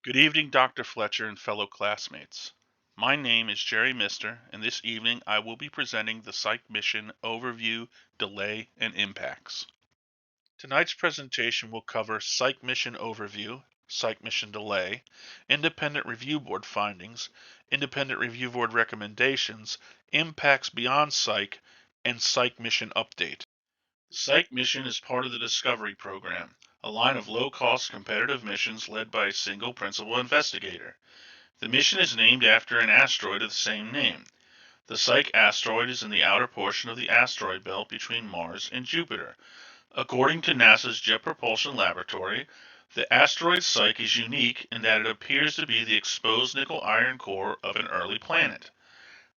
Good evening, Dr. Fletcher and fellow classmates. My name is Jerry Mister, and this evening I will be presenting the Psyche mission overview, delay, and impacts. Tonight's presentation will cover Psyche mission overview, Psyche mission delay, independent review board findings, independent review board recommendations, impacts beyond Psyche, and Psyche mission update. The Psyche mission is part of the Discovery Program, a line of low-cost competitive missions led by a single principal investigator. The mission is named after an asteroid of the same name. The Psyche asteroid is in the outer portion of the asteroid belt between Mars and Jupiter. According to NASA's Jet Propulsion Laboratory, the asteroid Psyche is unique in that it appears to be the exposed nickel-iron core of an early planet.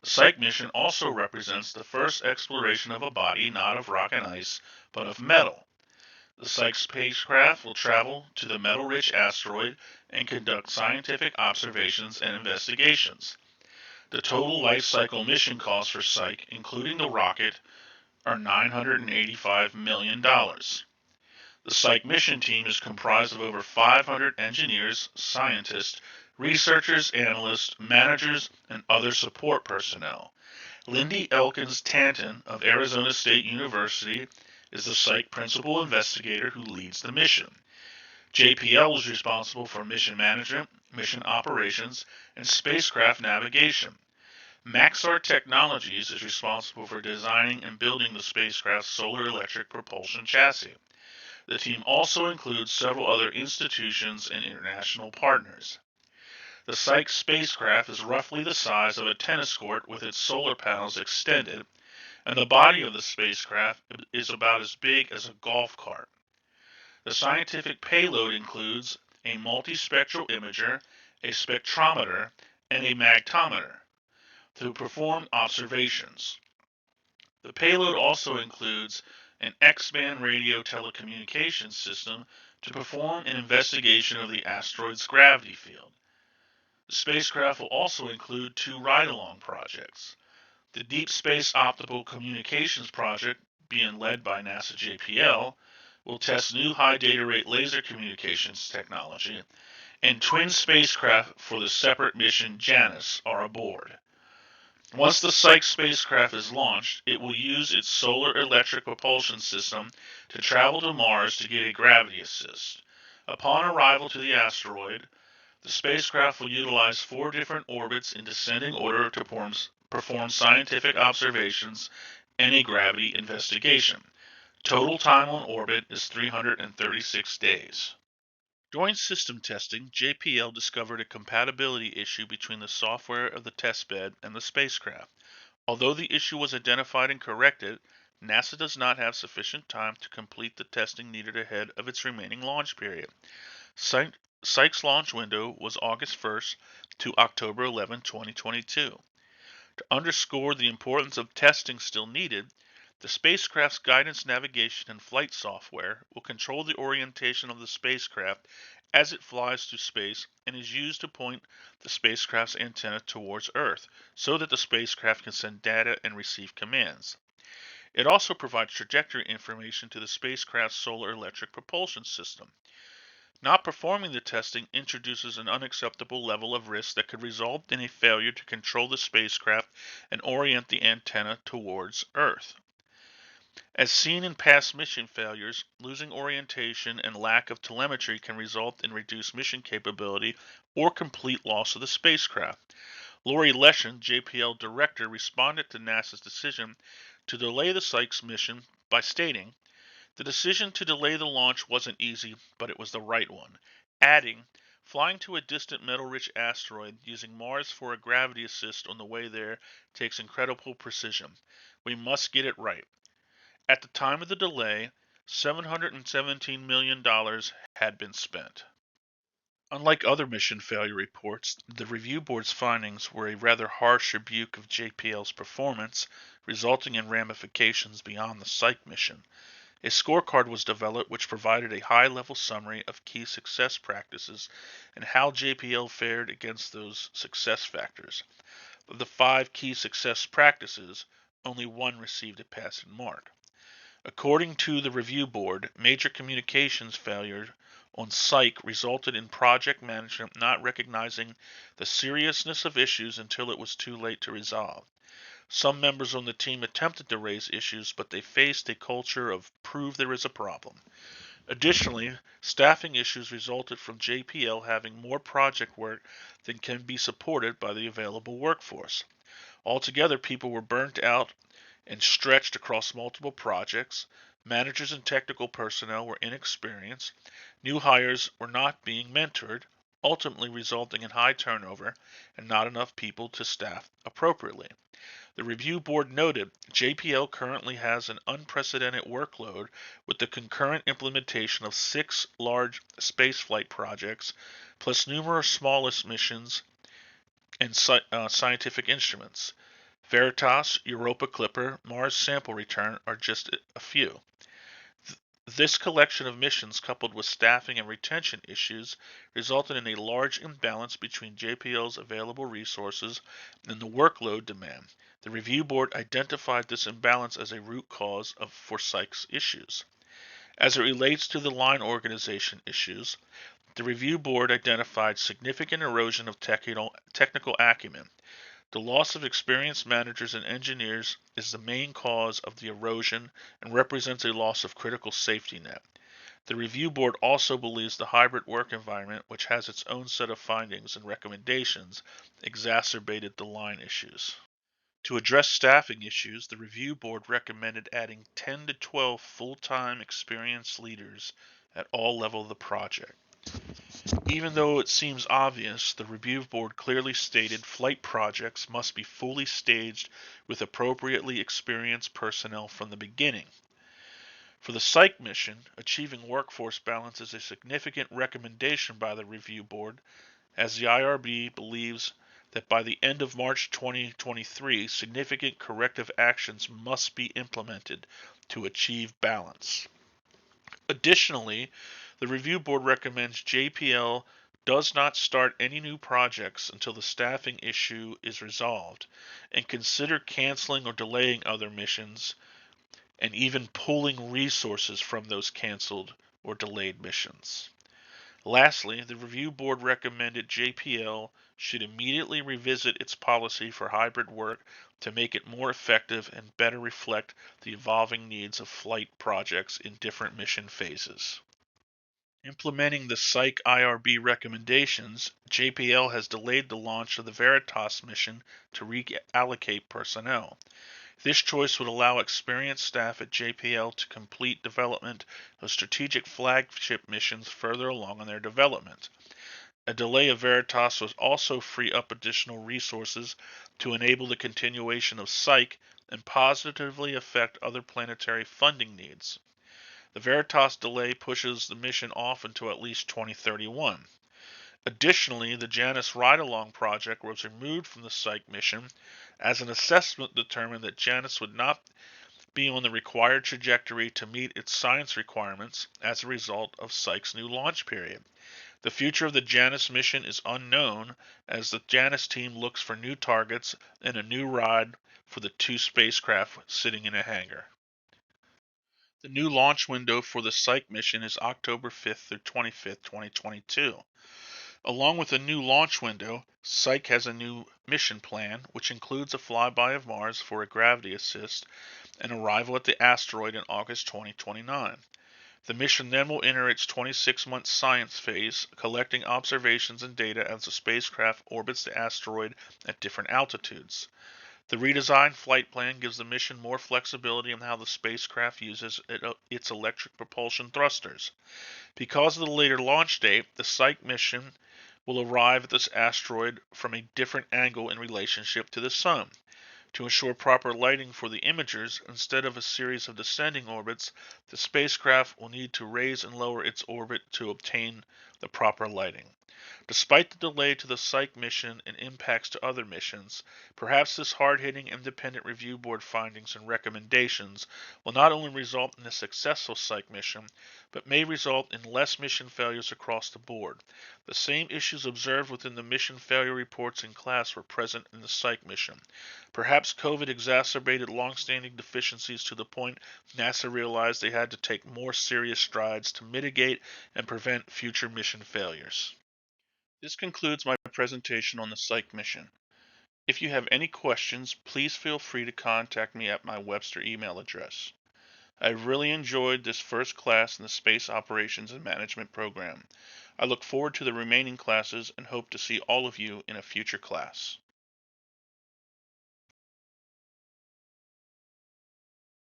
The Psyche mission also represents the first exploration of a body not of rock and ice, but of metal. The Psyche spacecraft will travel to the metal-rich asteroid and conduct scientific observations and investigations. The total life cycle mission costs for Psyche, including the rocket, are $985 million. The Psyche mission team is comprised of over 500 engineers, scientists, researchers, analysts, managers, and other support personnel. Lindy Elkins Tanton of Arizona State University is the Psyche principal investigator who leads the mission. JPL is responsible for mission management, mission operations, and spacecraft navigation. Maxar Technologies is responsible for designing and building the spacecraft's solar electric propulsion chassis. The team also includes several other institutions and international partners. The Psyche spacecraft is roughly the size of a tennis court with its solar panels extended, and the body of the spacecraft is about as big as a golf cart. The scientific payload includes a multispectral imager, a spectrometer, and a magnetometer to perform observations. The payload also includes an X-band radio telecommunications system to perform an investigation of the asteroid's gravity field. The spacecraft will also include two ride-along projects. The Deep Space Optical Communications Project, being led by NASA JPL, will test new high data rate laser communications technology, and twin spacecraft for the separate mission Janus are aboard. Once the Psyche spacecraft is launched, it will use its solar electric propulsion system to travel to Mars to get a gravity assist. Upon arrival to the asteroid, the spacecraft will utilize 4 different orbits in descending order to perform scientific observations and a gravity investigation. Total time on orbit is 336 days. During system testing, JPL discovered a compatibility issue between the software of the testbed and the spacecraft. Although the issue was identified and corrected, NASA does not have sufficient time to complete the testing needed ahead of its remaining launch period. Psyche's launch window was August 1st to October 11, 2022. To underscore the importance of testing still needed, the spacecraft's guidance, navigation, and flight software will control the orientation of the spacecraft as it flies through space and is used to point the spacecraft's antenna towards Earth so that the spacecraft can send data and receive commands. It also provides trajectory information to the spacecraft's solar electric propulsion system. Not performing the testing introduces an unacceptable level of risk that could result in a failure to control the spacecraft and orient the antenna towards Earth. As seen in past mission failures, losing orientation and lack of telemetry can result in reduced mission capability or complete loss of the spacecraft. Lori Leshin, JPL director, responded to NASA's decision to delay the Psyche's mission by stating, "The decision to delay the launch wasn't easy, but it was the right one," adding, "Flying to a distant metal-rich asteroid using Mars for a gravity assist on the way there takes incredible precision. We must get it right." At the time of the delay, $717 million had been spent. Unlike other mission failure reports, the review board's findings were a rather harsh rebuke of JPL's performance, resulting in ramifications beyond the Psyche mission. A scorecard was developed which provided a high-level summary of key success practices and how JPL fared against those success factors. Of the 5 key success practices, only 1 received a passing mark. According to the review board, major communications failure on Psyche resulted in project management not recognizing the seriousness of issues until it was too late to resolve. Some members on the team attempted to raise issues, but they faced a culture of prove there is a problem. Additionally, staffing issues resulted from JPL having more project work than can be supported by the available workforce. Altogether, people were burnt out and stretched across multiple projects. Managers and technical personnel were inexperienced. New hires were not being mentored, ultimately resulting in high turnover and not enough people to staff appropriately. The review board noted JPL currently has an unprecedented workload with the concurrent implementation of 6 large spaceflight projects, plus numerous smallest missions and scientific instruments. Veritas, Europa Clipper, Mars Sample Return are just a few. This collection of missions, coupled with staffing and retention issues, resulted in a large imbalance between JPL's available resources and the workload demand. The review board identified this imbalance as a root cause for Psyche's issues. As it relates to the line organization issues, the review board identified significant erosion of technical acumen. The loss of experienced managers and engineers is the main cause of the erosion and represents a loss of critical safety net. The review board also believes the hybrid work environment, which has its own set of findings and recommendations, exacerbated the line issues. To address staffing issues, the review board recommended adding 10 to 12 full-time experienced leaders at all levels of the project. Even though it seems obvious, the review board clearly stated flight projects must be fully staged with appropriately experienced personnel from the beginning. For the Psyche mission, achieving workforce balance is a significant recommendation by the review board, as the IRB believes that by the end of March 2023, significant corrective actions must be implemented to achieve balance. Additionally, the review board recommends JPL does not start any new projects until the staffing issue is resolved, and consider canceling or delaying other missions, and even pulling resources from those canceled or delayed missions. Lastly, the review board recommended JPL should immediately revisit its policy for hybrid work to make it more effective and better reflect the evolving needs of flight projects in different mission phases. Implementing the Psyche IRB recommendations, JPL has delayed the launch of the Veritas mission to reallocate personnel. This choice would allow experienced staff at JPL to complete development of strategic flagship missions further along in their development. A delay of Veritas would also free up additional resources to enable the continuation of Psyche and positively affect other planetary funding needs. The Veritas delay pushes the mission off until at least 2031. Additionally, the Janus Ride-Along project was removed from the Psyche mission as an assessment determined that Janus would not be on the required trajectory to meet its science requirements as a result of Psyche's new launch period. The future of the Janus mission is unknown as the Janus team looks for new targets and a new ride for the 2 spacecraft sitting in a hangar. The new launch window for the Psyche mission is October 5th through 25th, 2022. Along with a new launch window, Psyche has a new mission plan, which includes a flyby of Mars for a gravity assist and arrival at the asteroid in August 2029. The mission then will enter its 26-month science phase, collecting observations and data as the spacecraft orbits the asteroid at different altitudes. The redesigned flight plan gives the mission more flexibility in how the spacecraft uses its electric propulsion thrusters. Because of the later launch date, the Psyche mission will arrive at this asteroid from a different angle in relationship to the Sun. To ensure proper lighting for the imagers, instead of a series of descending orbits, the spacecraft will need to raise and lower its orbit to obtain the proper lighting. Despite the delay to the Psyche mission and impacts to other missions, perhaps this hard-hitting independent review board findings and recommendations will not only result in a successful Psyche mission, but may result in less mission failures across the board. The same issues observed within the mission failure reports in class were present in the Psyche mission. Perhaps COVID exacerbated long-standing deficiencies to the point NASA realized they had to take more serious strides to mitigate and prevent future mission failures. This concludes my presentation on the Psyche mission. If you have any questions, please feel free to contact me at my Webster email address. I really enjoyed this first class in the Space Operations and Management program. I look forward to the remaining classes and hope to see all of you in a future class.